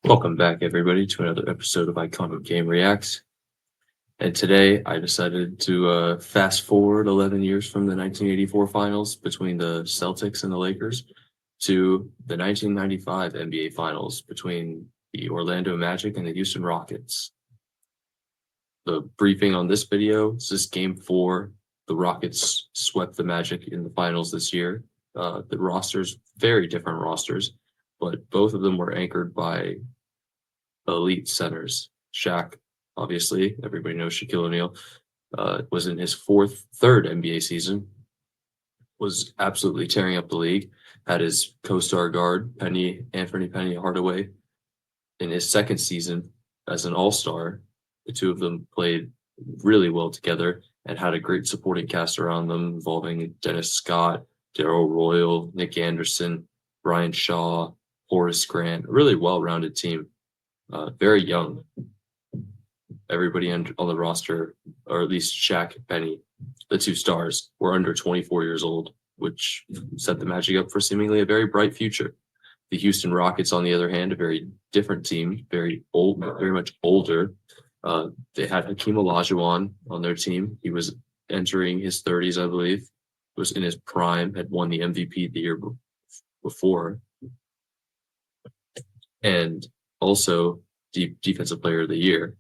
Welcome back, everybody, to another episode of Iconic Game Reacts. And today I decided to fast forward 11 years from the 1984 finals between the Celtics and the Lakers to the 1995 NBA finals between the Orlando Magic and the Houston Rockets. The briefing on this video is this Game 4. The Rockets swept the Magic in the finals this year. The rosters, very different rosters, but both of them were anchored by elite centers. Shaq, obviously, everybody knows Shaquille O'Neal, was in his third NBA season, was absolutely tearing up the league, had his co-star guard, Anthony Penny Hardaway, in his second season as an all-star. The two of them played really well together and had a great supporting cast around them involving Dennis Scott, Darrell Royal, Nick Anderson, Brian Shaw, Horace Grant, a really well-rounded team. Very young. Everybody on the roster, or at least Shaq and Penny, the two stars, were under 24 years old, which set the Magic up for seemingly a very bright future. The Houston Rockets, on the other hand, a very different team, very old, very much older. They had Hakeem Olajuwon on their team. He was entering his 30s, I believe. Was in his prime, had won the MVP the year before. And also Defensive Player of the Year,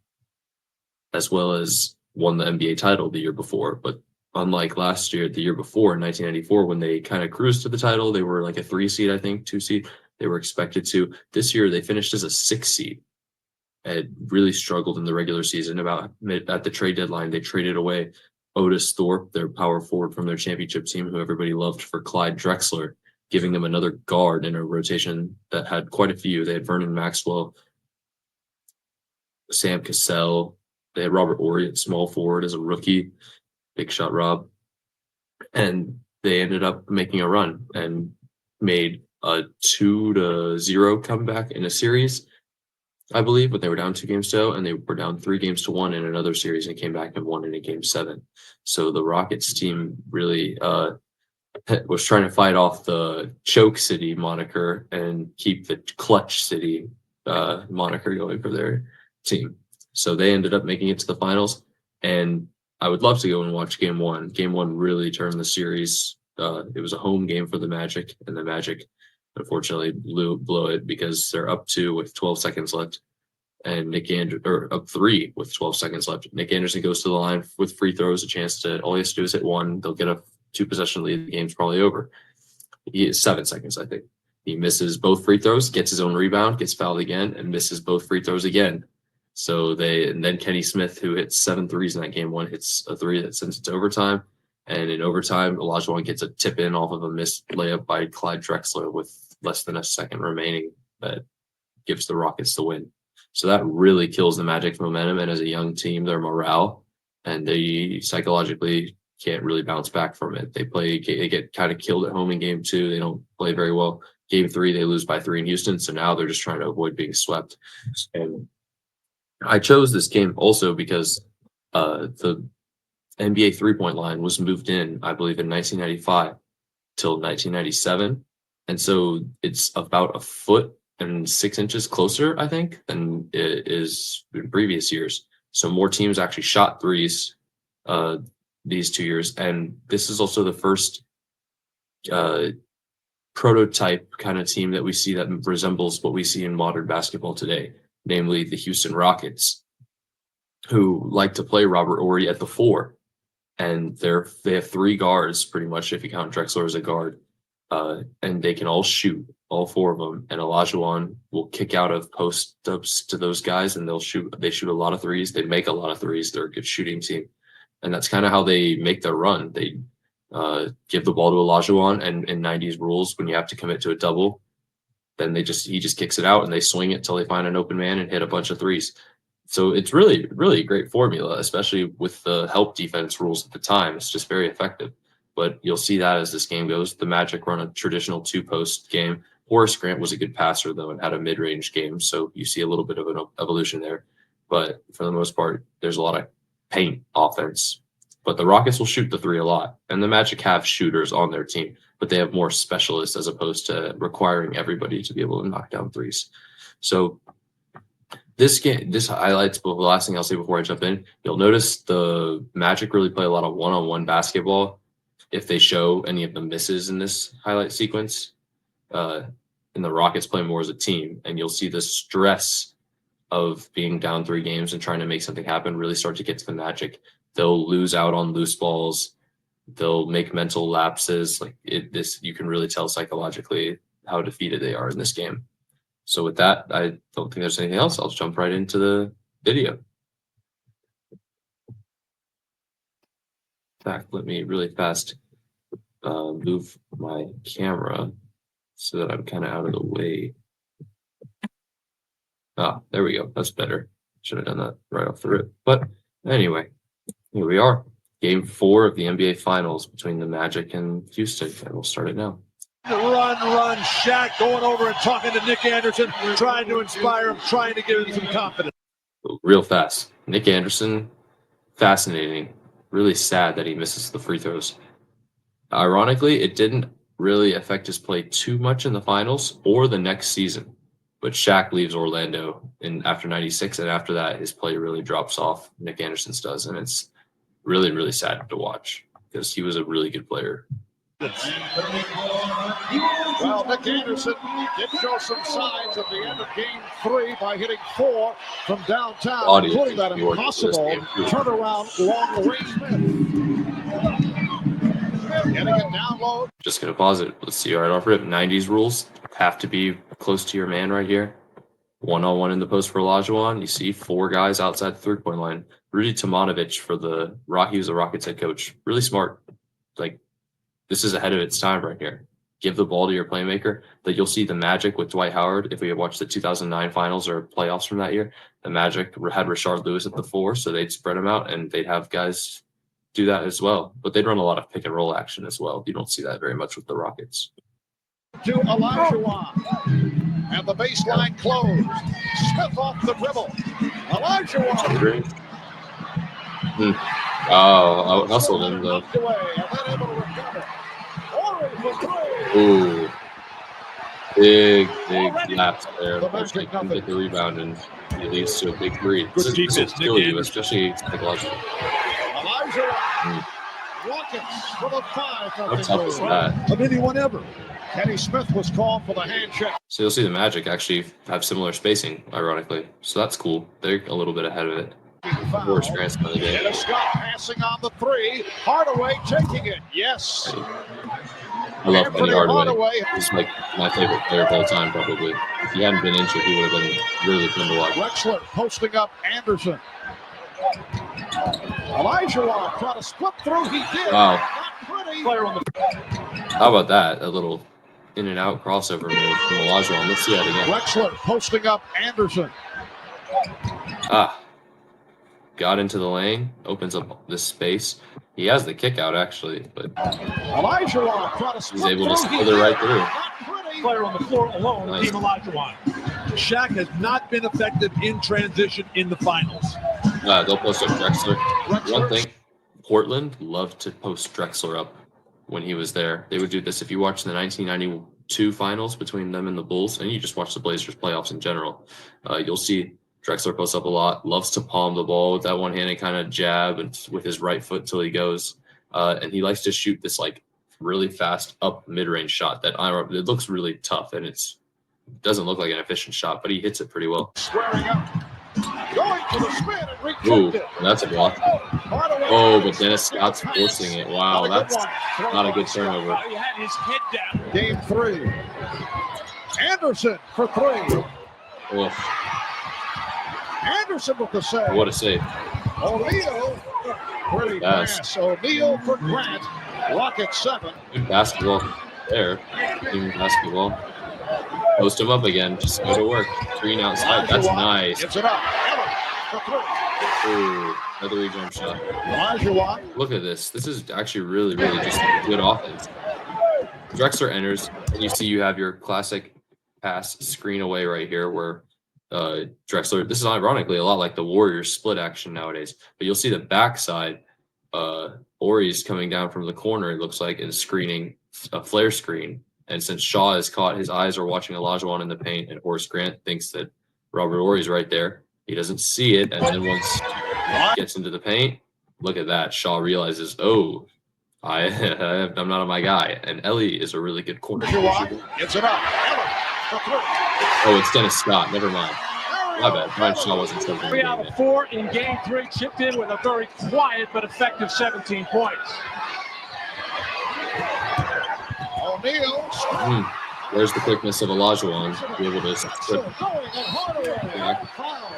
as well as won the NBA title the year before. But unlike last year, the year before, in 1994, when they kind of cruised to the title, they were like a 3 seed, I think, 2 seed. They were expected to. This year, they finished as a 6 seed and really struggled in the regular season. At the trade deadline, they traded away Otis Thorpe, their power forward from their championship team, who everybody loved, for Clyde Drexler, giving them another guard in a rotation that had quite a few. They had Vernon Maxwell, Sam Cassell. They had Robert Horry at small forward as a rookie, Big Shot Rob. And they ended up making a run and made a 2-0 comeback in a series, I believe, but they were down 2-0, and they were down 3-1 in another series and came back and won in a Game 7. So the Rockets team really was trying to fight off the Choke City moniker and keep the Clutch City moniker going for their team. So they ended up making it to the finals, and I would love to go and watch Game 1. Game 1 really turned the series. It was a home game for the Magic, and the Magic unfortunately blew it because they're up 2 with 12 seconds left, and up 3 with 12 seconds left. Nick Anderson goes to the line with free throws, a chance to, all he has to do is hit one. They'll get a 2-possession lead. The game's probably over. He has 7 seconds, I think. He misses both free throws, gets his own rebound, gets fouled again, and misses both free throws again. So and then Kenny Smith, who hit 7 threes in that Game 1, hits a 3 that sends it to overtime. And in overtime, Olajuwon gets a tip in off of a missed layup by Clyde Drexler with less than a second remaining that gives the Rockets the win. So that really kills the Magic's momentum, and as a young team, their morale, and they psychologically can't really bounce back from it. They get kind of killed at home in Game 2. They don't play very well. Game 3, they lose by 3 in Houston, so now they're just trying to avoid being swept. And I chose this game also because the NBA three-point line was moved in, I believe, in 1995 till 1997. And so it's about 1.6 inches closer, I think, than it is in previous years. So more teams actually shot threes these 2 years. And this is also the first prototype kind of team that we see that resembles what we see in modern basketball today, namely the Houston Rockets, who like to play Robert Horry at the 4. And they have 3 guards, pretty much, if you count Drexler as a guard. And they can all shoot, all 4 of them. And Olajuwon will kick out of post-ups to those guys, and they shoot a lot of threes. They make a lot of threes. They're a good shooting team. And that's kind of how they make their run. They give the ball to Olajuwon, and in 90s rules, when you have to commit to a double, then he just kicks it out, and they swing it till they find an open man and hit a bunch of threes. So it's really, really a great formula, especially with the help defense rules at the time. It's just very effective. But you'll see that as this game goes. The Magic run a traditional 2-post game. Horace Grant was a good passer, though, and had a mid-range game. So you see a little bit of an evolution there. But for the most part, there's a lot of paint offense. But the Rockets will shoot the 3 a lot. And the Magic have shooters on their team, but they have more specialists as opposed to requiring everybody to be able to knock down threes. So This game, this highlights, but the last thing I'll say before I jump in, you'll notice the Magic really play a lot of one-on-one basketball. If they show any of the misses in this highlight sequence, and the Rockets play more as a team, and you'll see the stress of being down 3 games and trying to make something happen really start to get to the Magic. They'll lose out on loose balls. They'll make mental lapses. This, you can really tell psychologically how defeated they are in this game. So with that, I don't think there's anything else. I'll jump right into the video. In fact, let me really fast move my camera so that I'm kind of out of the way. Ah, there we go. That's better. Should have done that right off the rip. But anyway, here we are. Game 4 of the NBA Finals between the Magic and Houston. And we'll start it now. Run. Shaq going over and talking to Nick Anderson, trying to inspire him, trying to give him some confidence. Real fast. Nick Anderson, fascinating. Really sad that he misses the free throws. Ironically, it didn't really affect his play too much in the finals or the next season. But Shaq leaves Orlando after 96, and after that, his play really drops off. Nick Anderson's does, and it's really, really sad to watch because he was a really good player. Well, Nick Anderson did show some signs at the end of Game 3 by hitting 4 from downtown, including that impossible turnaround long range miss. Getting it down low. Just going to pause it. Let's see right off rip. 90s rules have to be close to your man right here. 1-on-1 in the post for Olajuwon. You see 4 guys outside the 3-point line. Rudy Tomjanovich for the Rock. He was the Rockets head coach. Really smart. This is ahead of its time right here. Give the ball to your playmaker. That you'll see the Magic with Dwight Howard. If we had watched the 2009 finals or playoffs from that year, the Magic had Rashard Lewis at the 4, so they'd spread him out and they'd have guys do that as well. But they'd run a lot of pick and roll action as well. You don't see that very much with the Rockets. To Olajuwon. And the baseline closed. Smith off the dribble. Olajuwon. Oh, I hustled him though. Ooh. Big lapse there. He can get the rebound and he leads to a big 3. This will kill you, especially psychologically. How tough is that? Of anyone ever. Kenny Smith was called for the hand check. So you'll see the Magic actually have similar spacing, ironically. So that's cool. They're a little bit ahead of it. Worst transfer of the day. Dennis Scott passing on the 3. Hardaway taking it. Yes. I love Penny Hardaway. He's like my favorite player of all time, probably. If he hadn't been injured, he would have been really fun to watch. Drexler posting up Anderson. Olajuwon trying to split through. He did. Wow. Not pretty. Player on the. How about that? A little in and out crossover move from Olajuwon. Let's see that again. Drexler posting up Anderson. Got into the lane, opens up this space. He has the kick out actually, but Olajuwon trying to split he's able to through. slither right through. Player on the floor alone, nice. Team Olajuwon. Shaq has not been effective in transition in the finals. They'll post up Drexler. One thing, Portland loved to post Drexler up when he was there. They would do this if you watch the 1992 finals between them and the Bulls, and you just watch the Blazers playoffs in general. You'll see Drexler posts up a lot, loves to palm the ball with that one-handed kind of jab and with his right foot till he goes. And he likes to shoot this really fast up mid-range shot that it looks really tough and it doesn't look like an efficient shot, but he hits it pretty well. Squaring up. Going to the spin and ooh, that's a block. Oh, but Dennis Scott's forcing it. Wow, that's not a good turnover. He had his head down. Game 3. Anderson for 3. Oof. Anderson with the save. What a save. O'Neal. Pretty pass. O'Neal for Grant. Rocket 7. Good basketball there. Team basketball. Post him up again. Just go to work. Green outside. That's nice. Gives it up. Allen for 3. Ooh, another jump shot. Olajuwon. Look at this. This is actually really just good offense. Drexler enters, and you see you have your classic pass screen away right here where Drexler, this is ironically a lot like the Warriors split action nowadays, but you'll see the backside, Ori's coming down from the corner, it looks like, and screening a flare screen. And since Shaw is caught, his eyes are watching Olajuwon in the paint, and Horace Grant thinks that Robert Horry's right there. He doesn't see it, and then once he gets into the paint, look at that. Shaw realizes, oh, I'm not my guy. And Ellie is a really good corner. Gets it up. Oh, it's Dennis Scott. Never mind. My bad. Brian Shaw wasn't so good. 3 out of 4 in game 3, chipped in with a very quiet but effective 17 points. O'Neal. There's the quickness of Olajuwon to be able to slip back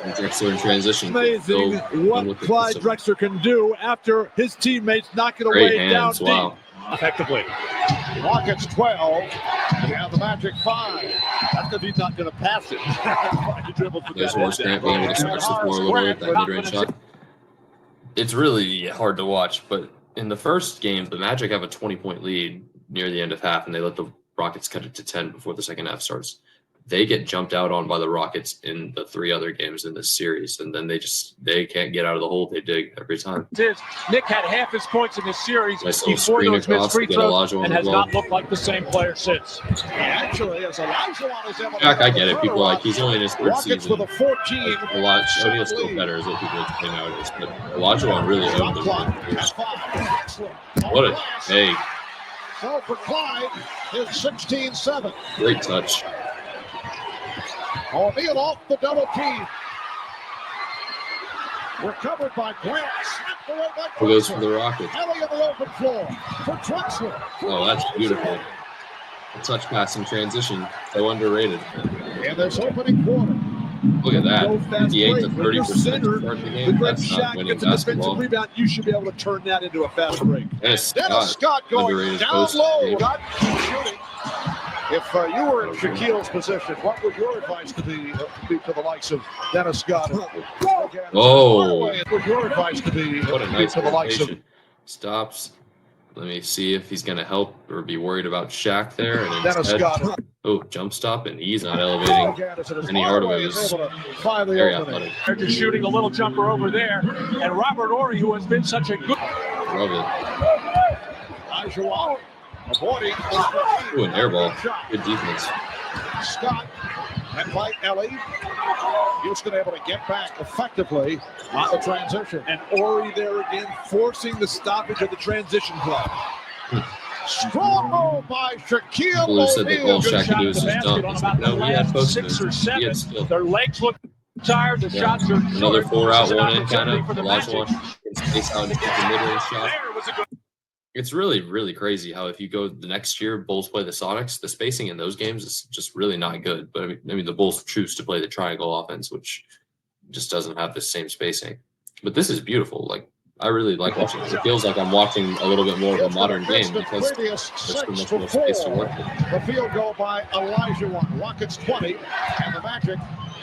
and Drexler in transition. Amazing what Clyde Drexler can do after his teammates knock it away down deep. Wow. Effectively. Rockets 12. And the Magic 5. That's because he's not going to pass it. There's Horace Grant being able to stretch the floor a little bit, that mid-range shot. It's really hard to watch, but in the first game, the Magic have a 20-point lead near the end of half, and they let the Rockets cut it to 10 before the second half starts. They get jumped out on by the Rockets in the 3 other games in this series, and then they can't get out of the hole they dig every time. Nick had half his points in this series Nice before those missed free throws and has well. not looked like the same player since. Actually, as Olajuwon is able to Jack, I get it. People are like, he's only in his 3rd Rockets season. with a 14. O'Neal's still better is what people are saying nowadays, but Olajuwon really owned them. What a hey. So for Clyde, his 16-7. Great touch. O'Neal off the double team. Recovered by Grant. Snapped away by Who goes for Drexler. the Rockets? Ellie on the open floor for Drexler. Oh, that's beautiful. A touch pass in transition. So underrated. In this opening quarter. Look at that. Go fast 58 break. to When you're 30% center, to start the the game. great That's not Shaq winning gets a defensive basketball. rebound. You should be able to turn that into a fast break. Dennis Dennis Scott. Scott going Underrated down post low. game. Not shooting. If you were in Shaquille's position, what would your advice to be to the likes of Dennis Scott? Oh. What would your advice to be What a nice to the likes of rotation. Stops. Let me see if he's going to help or be worried about Shaq there. And Dennis instead, Scott? oh, jump stop, and he's not elevating. Kenny Hardaway was very athletic. They're just shooting a little jumper over there. And Robert Horry, who has been such a good... Love it. Olajuwon avoiding. Ooh, an air ball. Good defense. Scott and by Ellie. Houston able to get back effectively on the transition. And Ori there again, forcing the stoppage of the transition play. Strong move by Shaquille People who said that all O'Neal. Shaq could do is the just basket dunk. on It's about like, the no, he had last post 6 or moves. He 7. had still. Their legs look tired. The shots are Another short. 4 out, This is an 1 in kind opportunity of. for the Magic. Olajuwon can space out and take the mid-range shot. There was a good... It's really, really crazy how if you go the next year, Bulls play the Sonics, the spacing in those games is just really not good. But I mean, the Bulls choose to play the triangle offense, which just doesn't have the same spacing. But this is beautiful. Like, I really like watching this. It feels like I'm watching a little bit more of a modern game because there's so much more space to work with. The field goal by Olajuwon. Rockets 20 and the Magic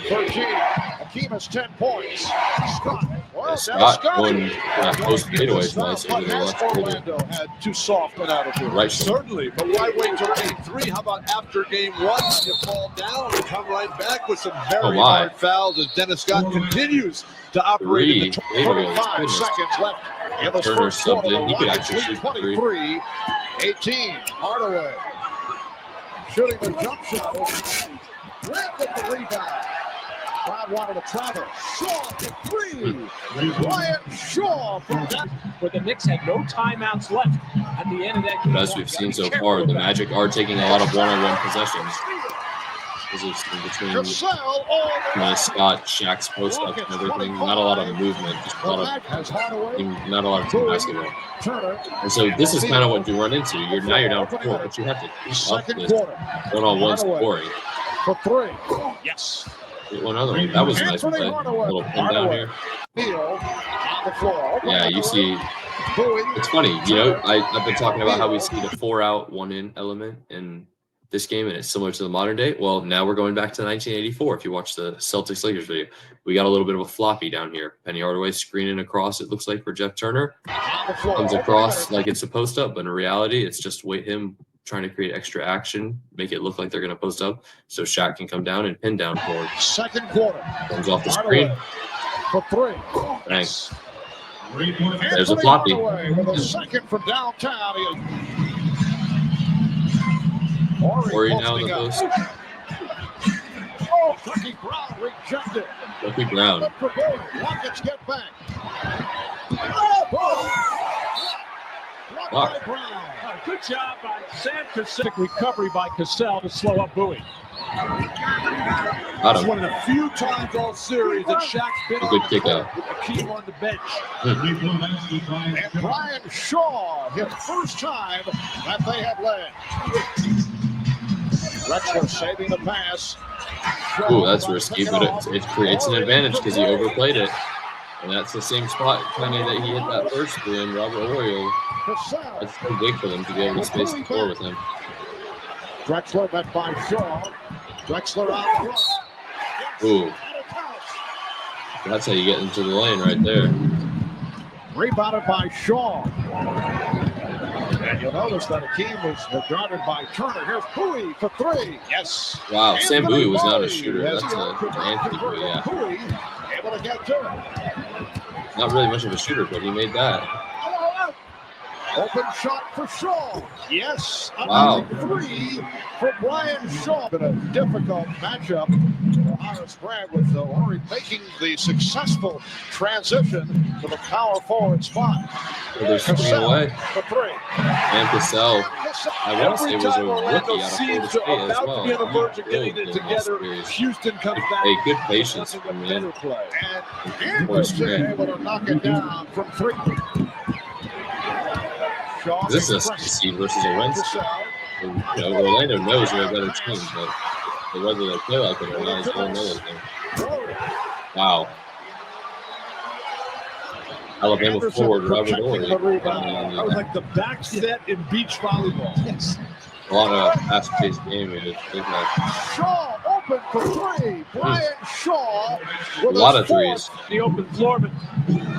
13. Hakeem has 10 points. Scott. Well, Scott going post fadeaway twice over the left shoulder. Orlando had too soft an attitude. Right shoulder. Certainly, but why wait till game 3? How about after game 1? You fall down and come right back with some very hard fouls as Dennis Scott continues to operate in the 25 seconds left in the Turner first subbed quarter. in. He could actually shoot the three. 23, 18. Hardaway shooting the jump shot. Grant with the rebound. Crowd wanted to travel. Shaw for 3. Bryant Shaw from that. Where the Knicks had no timeouts left at the end of that game. But as we've seen so far, the Magic are taking a lot of one-on-one possessions. This is in between Scott, Shaq's post up and everything. Not a lot of movement, just a lot of not a lot of team basketball. And so this is kind of what you run into. You're down 4, but you have to keep up this one-on-one scoring. For 3. Yes. One other one. That was a nice play. A little pin down here. Yeah, you see. It's funny, you know. I've been talking about how we see the 4 out, 1 in element in this game, and it's similar to the modern day. Well, now we're going back to 1984. If you watch the Celtics Lakers video, we got a little bit of a floppy down here. Penny Hardaway screening across. It looks like for Jeff Turner, comes across like it's a post up, but in reality, it's just him trying to create extra action, make it look like they're going to post up, so Shaq can come down and pin down for it. Second quarter. Comes off the screen. For 3. Thanks. There's a floppy. With a second from downtown. Ori now in the post. Oh, Kenny Brown rejected. Lucky Brown. Up for Bowie. Rockets get back. Blocked by Brown. Good job by Sam Cassell. Recovery by Cassell to slow up Bowie. Got It's him. one of the few times all series that Shaq's been A good on kick the out. court with Akeem on the bench. And Brian Shaw hit first time that they have led. Drexler saving the pass. Shaw Ooh, that's trying to risky, pick it but off. it creates an Already advantage for because he Bowie. overplayed it. And that's the same spot kind of that he hit that first three in Robert Oriole. Cassell. That's so big for them to be able to space the floor with him. Drexler met by Shaw. Drexler out front. Yes, Ooh. and it counts. That's how you get into the lane right there. Rebounded by Shaw. And you'll notice that Akeem was guarded by Turner. Here's Bowie for three. Yes. Wow, Sam Anthony Bowie was not a Bowie shooter. has That's the Anthony Bowie, yeah. Bowie able to get to it. Not really much of a shooter, but he made that. Open shot for Shaw. Yes. Wow. Another three for Brian Shaw. Been a difficult matchup for Horace Grant with Horry making the successful transition to the power forward spot. Well, they're swinging Cassell away. for three. And Cassell, Cassell. I want to say, was a Every time rookie Orlando out of Florida seems State as about well. to be on the verge of getting it Really good in this together, series. Houston comes back. Hey, good patience Nothing from but him. better play. And Horace Anderson Grant. able to knock it down from three. Shaw This is a expressed seed versus a Wentz. Cassell. You know, Orlando knows they're a better team, but whether they play like it or not is a whole nother thing. Wow. Alabama Anderson forward Robert protecting Horry. the rebound. That was like the back set in beach volleyball. Yes. A lot of fast-paced game here. They've had Shaw open for three. Brian Shaw a with lot his of threes. The open floor, but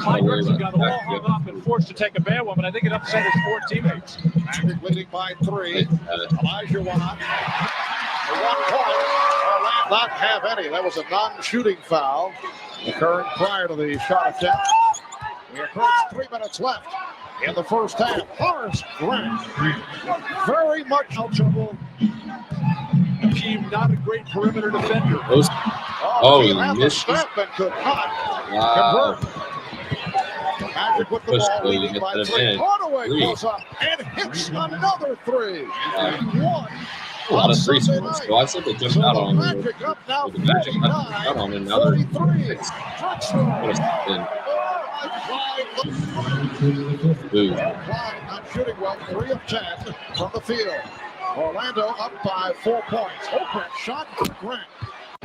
Clyde worry Drexler about got all that. hung up and forced to take a bad one, but I think it upset his four teammates. Magic leading by three. Uh, Elijah Watt. For 1 point. Orlando not have any. That was a non-shooting foul occurring prior to the shot attempt. We approach 3 minutes left in the first half. Horace Grant very much Foul trouble. Akeem, not a great perimeter defender. those, Oh, he he had the missed. step and could not wow. convert. Magic with the Push, ball, though, you leading get by that three. advantage. Hardaway Three. goes up and hits another three. One. A lot of three Sunday scores. night. So I said they jumped So out the on him. Magic up now The Magic jumped out on him. Now they're 43. six. Drexler. What a spin. Clyde Ooh. not shooting well, 3 of 10 from the field. Orlando up by 4 points. Open shot for Grant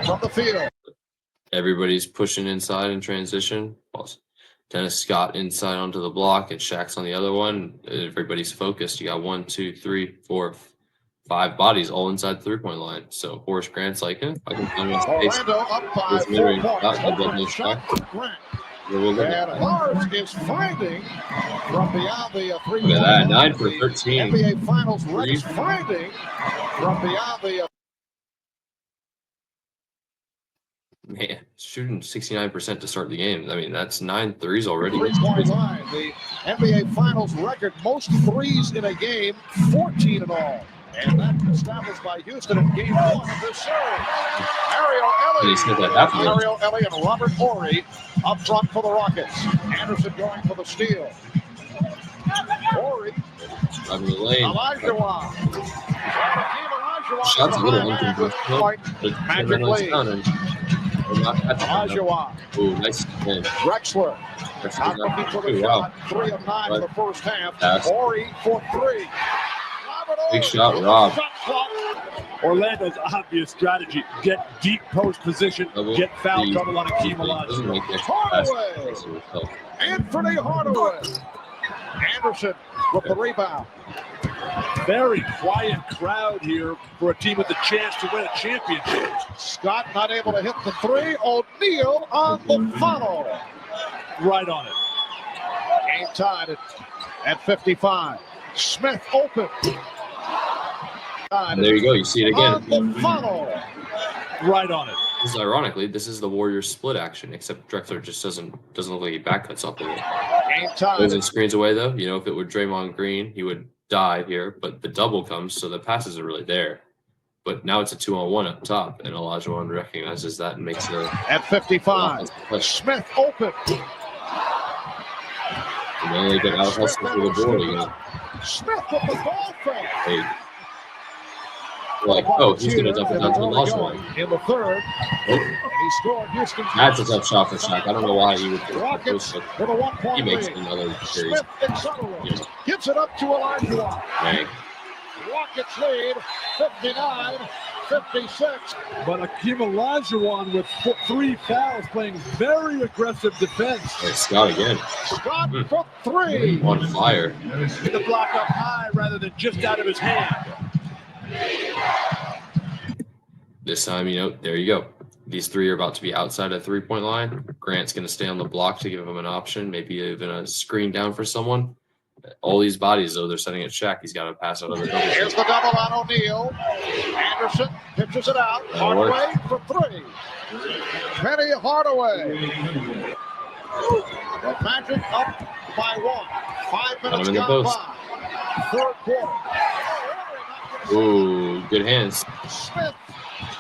from the field. Everybody's pushing inside in transition. Dennis Scott inside onto the block and Shaq's on the other one. Everybody's focused. You got 1, 2, 3, 4, 5 bodies all inside the 3-point line. So Horace Grant's like, I can find my space. Orlando up by This 4 literally points. not the Open double shot shot. for Grant. Where we'll look And at. Horace is finding from beyond the 3-point Look at that, line. 9 for The 13. NBA Finals record Three. is finding from beyond the Man, shooting 69% to start the game. I mean, that's 9 threes already. 3-point line. The NBA Finals record, most threes in a game, 14 in all. And that established by Houston in game 1 of this series. Mario And he said that half of it. Mario Ellie and Robert Horry up front for the Rockets. Anderson going for the steal. Horry, Driving the lane. Elijah Wan. Shot's a little unconventional. Point. But Magic then it's lead. down and we're not catching Elijah them. Wan. Ooh, nice spin. Drexler. That's Not looking for the Ooh, shot. wow. 3 of 9 in the first half. Pass. Horry for 3. Big shot, Rob. Orlando's obvious strategy: get deep post position, Double get foul three. trouble on Akeem Doesn't Olajuwon. make the extra pass. Hardaway. Himself. Anthony Hardaway. Anderson with the rebound. Very quiet crowd here for a team with a chance to win a championship. Scott not able to hit the 3. O'Neal on the funnel. Right on it. Game tied at 55. Smith open. There you go. You see it On again. the funnel. Right on it. This is ironically, this is the Warriors split action, except Drexler just doesn't look like he back cuts up a little. Game tied. Goes and screens away though. You know, if it were Draymond Green, he would die here, but the double comes, so the passes are really there. but now it's a 2-on-1 up top, and Olajuwon recognizes that and makes a At 55, Smith open. And then they get out hustled through the board again. Smith with the ball fake. Hey. Like, oh, he's going to dump it down to Olajuwon. In the third, Oh, and he scored Houston. that's a tough shot for Shaq. I don't know why he would do Rockets it. with a 1-point He makes lead. another series. Smith accelerates. Gives it up to Olajuwon. Dang. Rockets lead 59-56. But Akeem Olajuwon with 3 fouls, playing very aggressive defense. Hey, Scott again. Scott for 3. On fire. The block up high rather than just out of his hand. This time, there you go. These 3 are about to be outside the 3-point line. Grant's going to stay on the block to give him an option, maybe even a screen down for someone. All these bodies, though, they're setting it Shaq. He's got to pass out other double. Here's the double on O'Neal. Anderson pitches it out. That'll work. Hardaway for 3. Penny Hardaway. The Magic up by 1. 5 Got minutes him in the gone post. by. Third quarter. Ooh, good hands. Smith.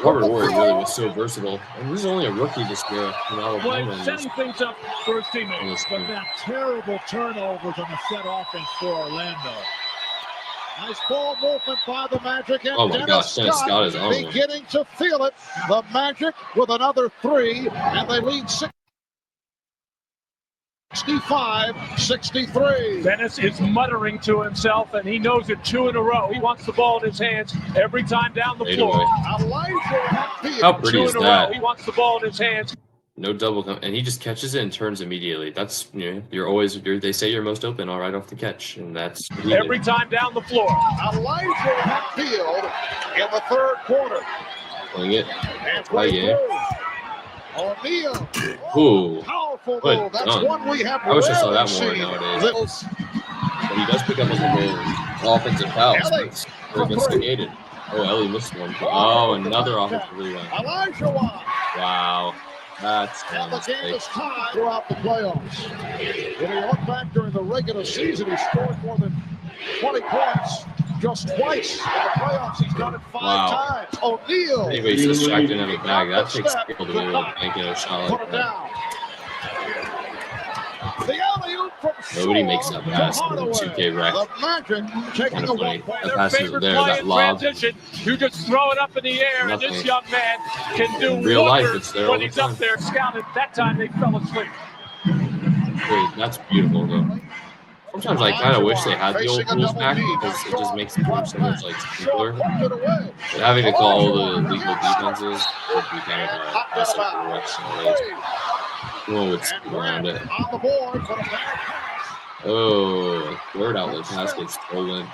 Robert Horry really was so versatile. And this is only a rookie this year from Boy, Alabama. setting things up for his teammates. But that terrible turnovers on the set offense for Orlando. Nice ball movement by the Magic. And Oh my gosh, Dennis Scott is on one. beginning to feel it. The Magic with another 3, and they lead 65-63. Dennis is muttering to himself, and he knows it 2 in a row. He wants the ball in his hands every time down the Fade floor. away. Elijah How pretty 2 is in a row. that? He wants the ball in his hands. No double, and he just catches it and turns immediately. That's they say you're most open all right off the catch, and that's what he did. Every time down the floor. Elijah Hatfield in the third quarter. Playing it. And Oh, yeah. O'Neal. Ooh, Powerful good move. That's done. one we have I wish I saw that rarely more seen. nowadays. But he does pick up a couple offensive fouls. Ellie It's investigated. Oh, Ellie missed one. Oh, another offensive rebound. Elijah Watt. Wow, that's a And the game mistake. is tied throughout the playoffs. When you look back during the regular season, he scored more than 20 points just twice. In the playoffs, he's done it 5 Wow. times. O'Neal. Anyway, he says Shaq didn't have a bag. That takes skill to be able to make it a shot Put like it that. down. The alley-oop from Nobody Shaw makes that to pass in Hardaway. 2K rec. The Magic taking Kind a of funny. 1-point That Their pass is favorite there, play that in lob. transition. You just throw it up in the air, and Nothing. this young man can do In real life, wonders it's there all when the he's up time. there scouted. That time they fell asleep. Wait, that's beautiful, though. Sometimes I kind of wish they had the old rules back because it just makes the game so much simpler. But having to call all the legal defenses would be kind of a hassle for the refs nowadays. No one would skip around it. On the board for a bad pass. Oh, third outlet pass gets stolen.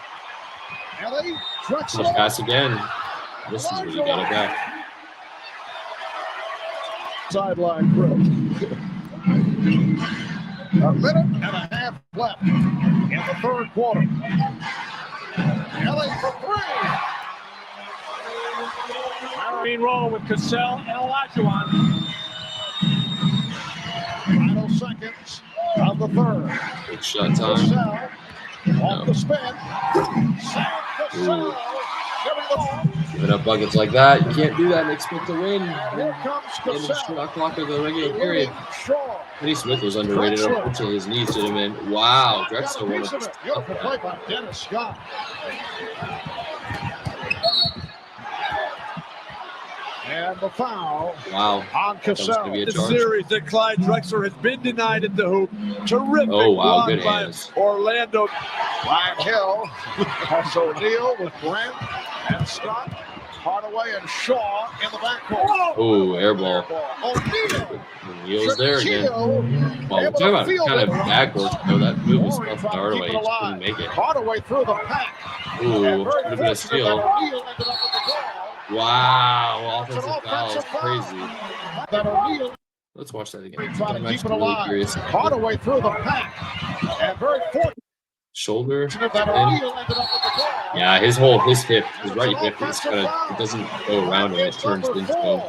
Ellie Drexler. Tough pass again. This is what you got it back. Sideline grip. A minute and a half left in the third quarter. Ellie for 3. Green roll with Cassell and Olajuwon. Final seconds of the third. Big shot time. Cassell off No. the spin. Sam Cassell giving the ball. Giving up buckets like that, you can't do that and expect to win. Here comes In the Cassell. shot clock of the regular period. Shaw. Kenny Smith was underrated. Unfortunately, his knees did him in. Wow, Drexler won Got a piece of it. Beautiful play by Dennis Scott. And the foul Wow. on That was going Cassell. to be a The charge. series that Clyde Drexler has been denied at the hoop. Terrific Oh, wow, block good by hands. Orlando. Ryan Hill has O'Neal with Grant and Scott, Hardaway and Shaw in the backcourt. Oh, air ball. O'Neal. Neal's there again. Shaquille Well, able talk to about field kind it. of backwards though. That move was Horry tough trying to to Hardaway. keep He it just alive. couldn't make it. Hardaway through the pack. Ooh, And very could have been a fortunate that steal. O'Neal ended up with the ball. Wow, It's an offensive foul. It's offensive crazy. foul. That O'Neal Let's watch that again. trying I'm to keep actually it really alive. curious. Hardaway through the pack. And very fortunate Shoulder. that in. O'Neal ended up with the ball. Yeah, his hip, his right hip is kind of, it doesn't go around him. It turns into him.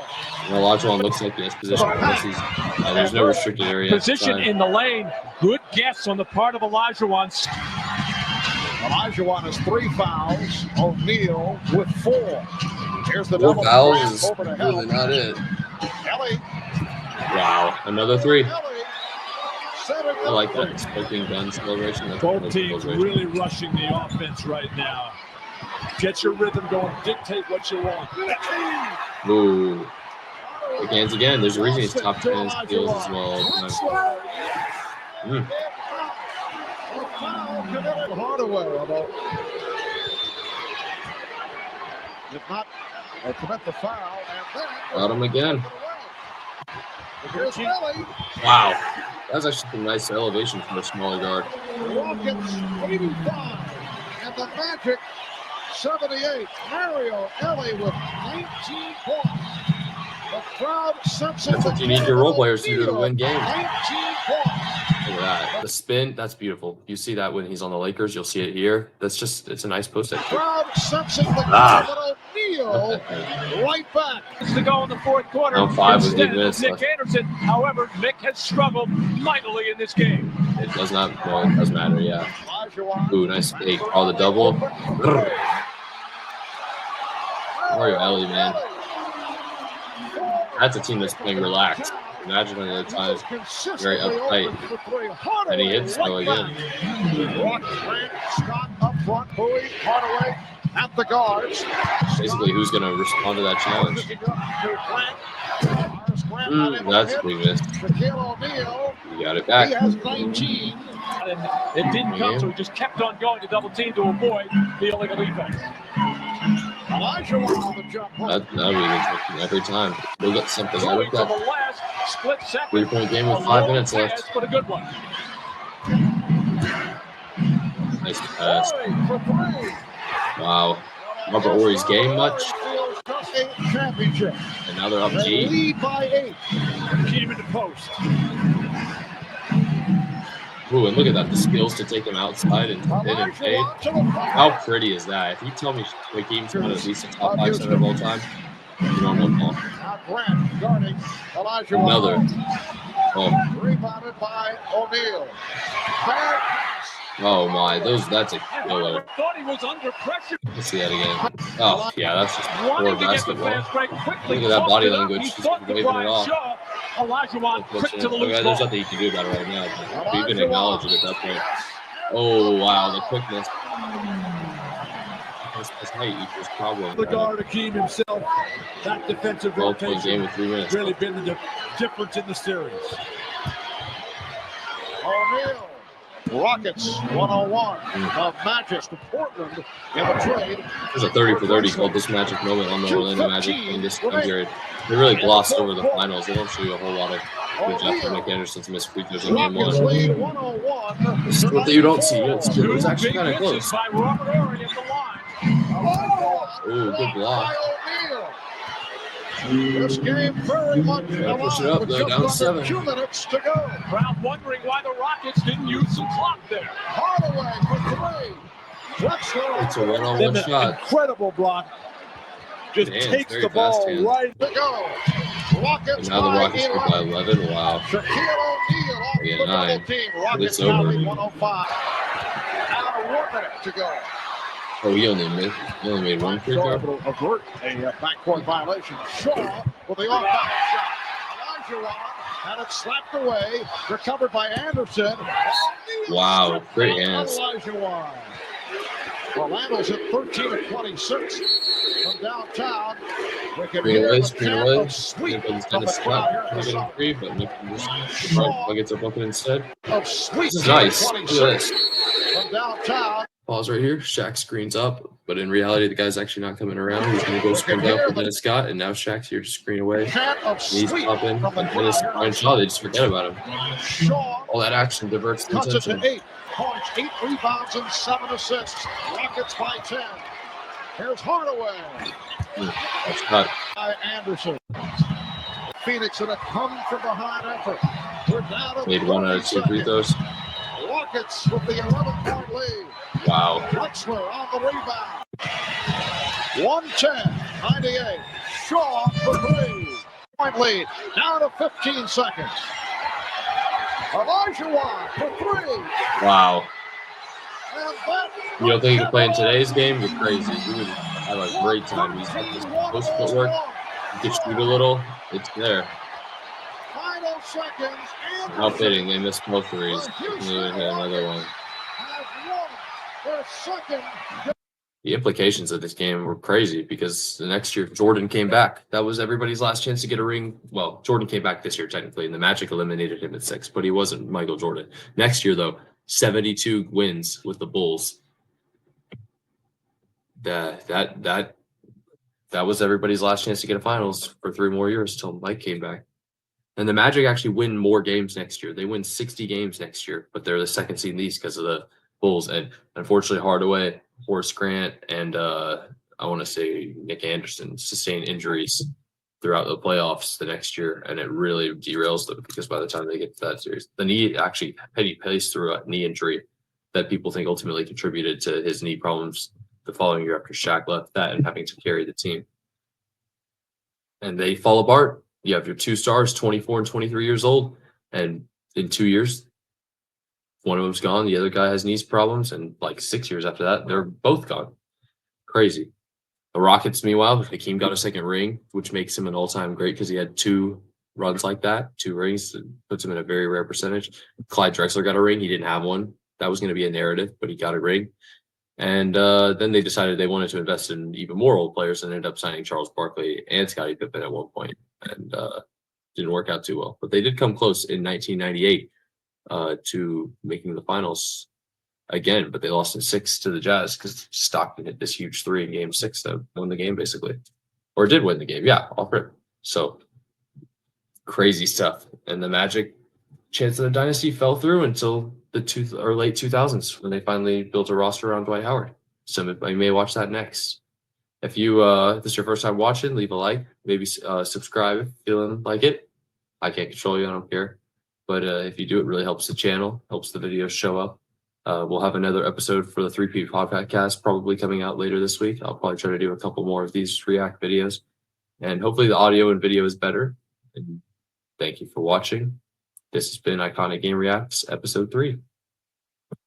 And Olajuwon looks like he has position unless he's, there's no restricted area. Position outside. in the lane. Good guess on the part of Olajuwon. Olajuwon has 3 fouls. O'Neal with 4. Here's the 4 double fouls grab is over to really Hill. not it. Ellie. Wow, another 3. Ellie. Setting I like up that smoking gun celebration. That's a Both cool teams celebration. really rushing the offense right now. Get your rhythm going. Dictate what you want. Ooh. Big hands again. There's a reason he's top 10 in steals as well. Mm. Hardaway, although did not commit the foul, and then Got him again. here's Ellie. Wow. That's actually some nice elevation for a smaller guard. Rockets 85, and the Magic 78. Mario Ellie with 19 points. The crowd sensing That's what you need your role players to do to win games. 19 points. Look at that. The spin, that's beautiful. You see that when he's on the Lakers. You'll see it here. That's just, it's a nice post extra. Crowd sensing the O'Neal right back. It's to go in the fourth quarter. Down 5 with 8 Instead, minutes Nick left. Anderson. However, Nick has struggled mightily in this game. It does not, well, it does matter, yeah. Ooh, nice fake. Oh, the double. Grr. Mario Ellie, man. That's a team that's playing relaxed. Imagine on the other time, very uptight. And he hits though again. Scott up front, Bowie, Hardaway at the guards. Basically, who's going to respond to that challenge? That's a big miss. Shaquille O'Neal. You got it He back. has 19. And it didn't come, so he just kept on going to double team to avoid the illegal defense. Elijah on the jump hook. That would be interesting every time. We'll get something out Going of to the that. last split second. 3-point game with A 5 long minutes pass, left. but a good one. Nice pass. Bowie for 3. Wow. Robert Ory's game much? Championship. And now they're up They 8. lead by 8. Keep in the post. Ooh, and look at that. The skills to take him outside and hit and fade. How pretty is that? If you tell me Hakeem's one of the top 5 center of all time, you don't know ball. Now Grant guarding Elijah. Another. Oh, Rebounded by O'Neal. Bad pass. oh my. That's a killer. Thought he was under pressure. Let's see that again. Oh, yeah, that's just poor Wanting to get the basketball. fast break quickly. Look at that body He language. Just thought the waving it Brian off. Shaw. Olajuwon quick to the loose There's ball. nothing you can do about it right now. You can acknowledge it at that point. Oh, wow. The quickness. His height equals problem. The guard, Hakeem himself, that defensive 12-point game rotation with 3 minutes. really been the difference in the series. O'Neal. Rockets 101. The Magic to Portland in the trade. There's a 30 for 30 called this magic moment on the Orlando Magic in this time period. They really gloss over the finals. They don't show you a whole lot of good after Nick Anderson's missed free throws in game Rockets 1. lead 101. It's what you don't see. It's Two actually big kind of misses close. by Robert Ory at the line. Ooh, good block. This game very much Yeah, push it alive up, with though, just down under 7. 2 minutes to go. Crowd wondering why the Rockets didn't use some clock there. Hardaway for 3. Drexler It's a one-on-one Then an shot. incredible block. Just Good hands, takes very the ball fast hands. right. to go. Rockets And now the Rockets go by 11. Wow. Shaquille O'Neal off Yeah, the 9. double team. Rockets It's over. now lead 105. Now 1 minute to go. Oh, he only made 1 free Shaw throw. able to avert a backcourt violation. Shaw with the off-balance shot. Olajuwon had it slapped away. Recovered by Anderson. Wow, great hands. Olajuwon. Orlando's at 13 of 26 from downtown. We can Screen hear away, the screen chant away. of sweep Here comes from the Dennis crowd Scott. here in Not the getting summer. free, but making the Nuggets a bucket instead. Of sweep This is nice. Look at 26 this. from downtown. Pause right here. Shaq screens up, but in reality, the guy's actually not coming around. He's going to go screen down for Dennis Scott, and now Shaq's here to screen away. Chant of He's sweep popping, from the and Dennis crowd here in Brian the Shaw, they just forget about him. summer. Shaw All that action diverts the cuts it attention. to 8 points, 8 rebounds, and 7 assists. Rockets by 10. Here's Hardaway That's cut. by Anderson. Phoenix in a come from behind effort. We're down to Made 1 out of 2 free throws. Rockets with the 11-point lead. Wow. Drexler on the rebound. 110-98. Shaw for 3. Point lead. Down to 15 seconds. Olajuwon for 3. Wow. And that You don't think he could play in today's game? You're crazy. He would have a great time. He's got this post footwork. He can shoot a little. It's there. Final seconds. And How fitting. They missed both threes. the Houston They would hit another one. has won their second. The implications of this game were crazy because the next year Jordan came back. That was everybody's last chance to get a ring. Well, Jordan came back this year technically, and the Magic eliminated him at 6, but he wasn't Michael Jordan. Next year, though, 72 wins with the Bulls. That was everybody's last chance to get a finals for 3 more years until Mike came back. And the Magic actually win more games next year. They win 60 games next year, but they're the second seed in the East because of the Bulls. And unfortunately, Hardaway, Horace Grant, and I want to say Nick Anderson sustained injuries throughout the playoffs the next year, and it really derails them because by the time they get to that series, the knee actually Petty plays through a knee injury that people think ultimately contributed to his knee problems the following year after Shaq left, that and having to carry the team. And they fall apart. You have your 2 stars, 24 and 23 years old, and in 2 years, one of them's gone. The other guy has knee problems, and like 6 years after that, they're both gone. Crazy. The Rockets, meanwhile, Hakeem got a second ring, which makes him an all-time great because he had 2 runs like that, 2 rings, that puts him in a very rare percentage. Clyde Drexler got a ring. He didn't have one. That was going to be a narrative, but he got a ring. And then they decided they wanted to invest in even more old players and ended up signing Charles Barkley and Scottie Pippen at one point, and didn't work out too well. But they did come close in 1998 to making the finals again, but they lost in 6 to the Jazz because Stockton hit this huge 3 in Game 6 that won the game basically, or did win the game. Yeah, off rip. So crazy stuff. And the Magic chance of the dynasty fell through until the late 2000s when they finally built a roster around Dwight Howard. So you may watch that next. If you if this is your first time watching, leave a like, maybe subscribe if feeling like it. I can't control you, I don't care. But if you do, it really helps the channel, helps the videos show up. We'll have another episode for the 3P podcast probably coming out later this week. I'll probably try to do a couple more of these React videos. And hopefully the audio and video is better. And thank you for watching. This has been Iconic Game Reacts, episode 3.